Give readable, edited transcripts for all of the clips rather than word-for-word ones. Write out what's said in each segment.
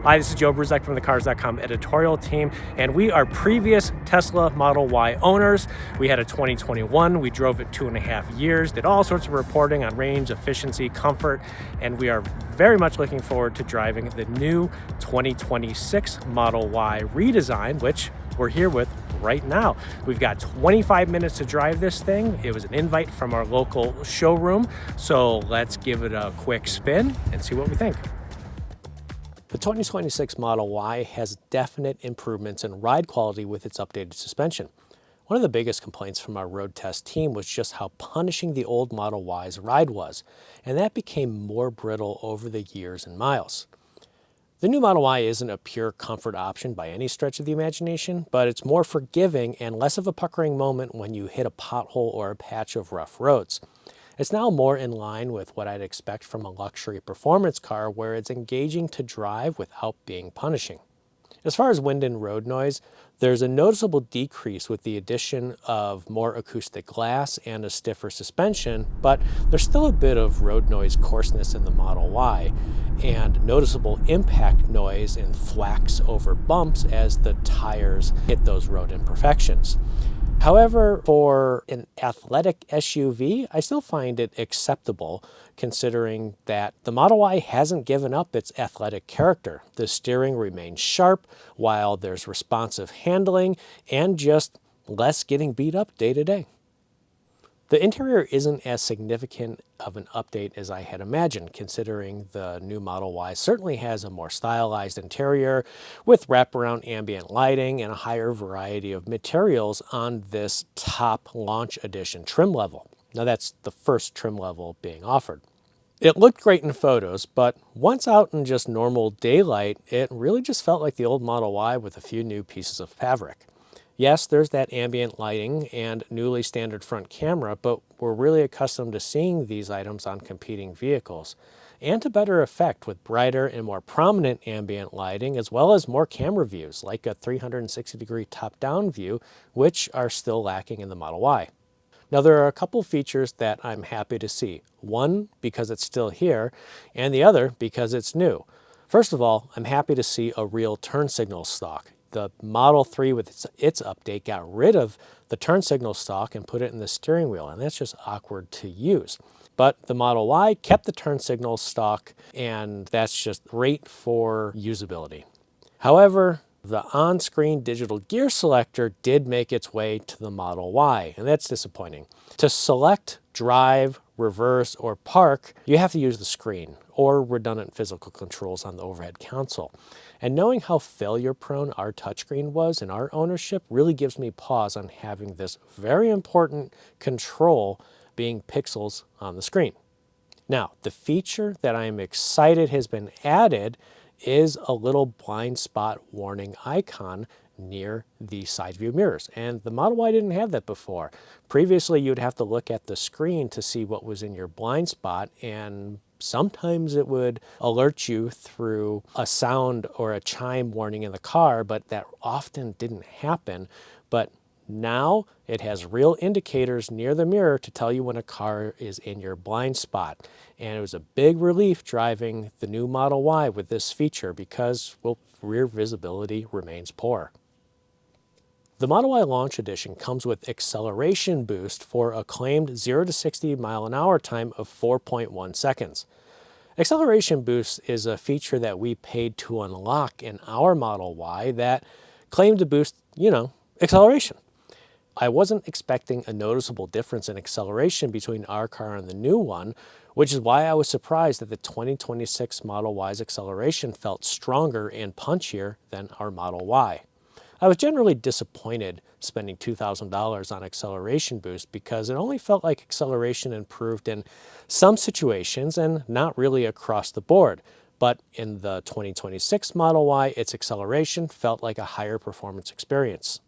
Hi, this is Joe Bruzek from the Cars.com editorial team, and we are previous Tesla Model Y owners. We had a 2021, we drove it 2.5 years, did all sorts of reporting on range, efficiency, comfort, and we are very much looking forward to driving the new 2026 Model Y redesign, which we're here with right now. We've got 25 minutes to drive this thing. It was an invite from our local showroom, so let's give it a quick spin and see what we think. The 2026 Model Y has definite improvements in ride quality with its updated suspension. One of the biggest complaints from our road test team was just how punishing the old Model Y's ride was, and that became more brittle over the years and miles. The new Model Y isn't a pure comfort option by any stretch of the imagination, but it's more forgiving and less of a puckering moment when you hit a pothole or a patch of rough roads. It's now more in line with what I'd expect from a luxury performance car where it's engaging to drive without being punishing. As far as wind and road noise, there's a noticeable decrease with the addition of more acoustic glass and a stiffer suspension, but there's still a bit of road noise coarseness in the Model Y and noticeable impact noise and thwacks over bumps as the tires hit those road imperfections. However, for an athletic SUV, I still find it acceptable considering that the Model Y hasn't given up its athletic character. The steering remains sharp while there's responsive handling and just less getting beat up day to day. The interior isn't as significant of an update as I had imagined, considering the new Model Y certainly has a more stylized interior with wraparound ambient lighting and a higher variety of materials on this top launch edition trim level. Now that's the first trim level being offered. It looked great in photos, but once out in just normal daylight, it really just felt like the old Model Y with a few new pieces of fabric. Yes, there's that ambient lighting and newly standard front camera, but we're really accustomed to seeing these items on competing vehicles, and to better effect with brighter and more prominent ambient lighting, as well as more camera views, like a 360-degree top-down view, which are still lacking in the Model Y. Now, there are a couple features that I'm happy to see. One, because it's still here, and the other, because it's new. First of all, I'm happy to see a real turn signal stalk. The Model 3 with its update got rid of the turn signal stalk and put it in the steering wheel, and that's just awkward to use. But the Model Y kept the turn signal stalk, and that's just great for usability. However, the on-screen digital gear selector did make its way to the Model Y, and that's disappointing. To select, drive, reverse, or park, you have to use the screen or redundant physical controls on the overhead console. And knowing how failure-prone our touchscreen was in our ownership really gives me pause on having this very important control being pixels on the screen. Now, the feature that I'm excited has been added is a little blind spot warning icon near the side view mirrors. And the Model Y didn't have that before. Previously, you'd have to look at the screen to see what was in your blind spot, and sometimes it would alert you through a sound or a chime warning in the car, but that often didn't happen. But now it has real indicators near the mirror to tell you when a car is in your blind spot. And it was a big relief driving the new Model Y with this feature because, well, rear visibility remains poor. The Model Y Launch Edition comes with acceleration boost for a claimed 0 to 60 mile an hour time of 4.1 seconds. Acceleration boost is a feature that we paid to unlock in our Model Y that claimed to boost, acceleration. I wasn't expecting a noticeable difference in acceleration between our car and the new one, which is why I was surprised that the 2026 Model Y's acceleration felt stronger and punchier than our Model Y. I was generally disappointed spending $2,000 on acceleration boost because it only felt like acceleration improved in some situations and not really across the board. But in the 2026 Model Y, its acceleration felt like a higher performance experience.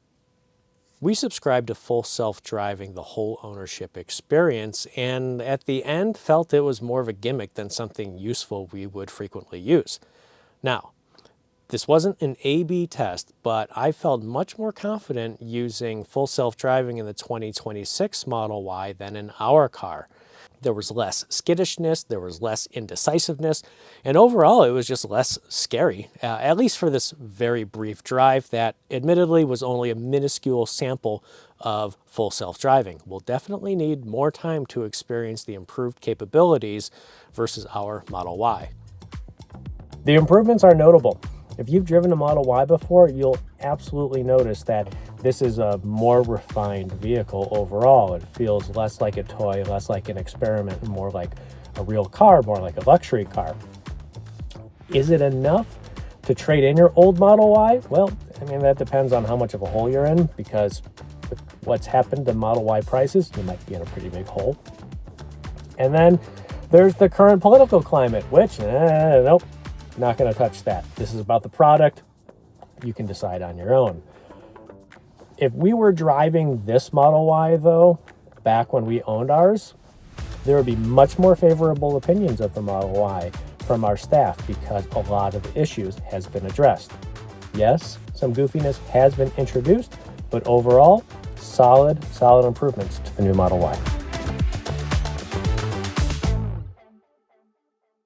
We subscribed to full self-driving the whole ownership experience, and at the end felt it was more of a gimmick than something useful we would frequently use. Now, this wasn't an A/B test, but I felt much more confident using full self-driving in the 2026 Model Y than in our car. There was less skittishness, there was less indecisiveness, and overall it was just less scary, at least for this very brief drive that admittedly was only a minuscule sample of full self-driving. We'll definitely need more time to experience the improved capabilities versus our Model Y. The improvements are notable. If you've driven a Model Y before, you'll absolutely notice that this is a more refined vehicle overall. It feels less like a toy, less like an experiment, and more like a real car, more like a luxury car. Is it enough to trade in your old Model Y? Well, I mean, that depends on how much of a hole you're in, because with what's happened to Model Y prices, you might be in a pretty big hole. And then there's the current political climate, which, nope. Not going to touch that. This is about the product. You can decide on your own. If we were driving this Model Y, though, back when we owned ours, there would be much more favorable opinions of the Model Y from our staff because a lot of the issues has been addressed. Yes, some goofiness has been introduced, but overall, solid improvements to the new Model Y.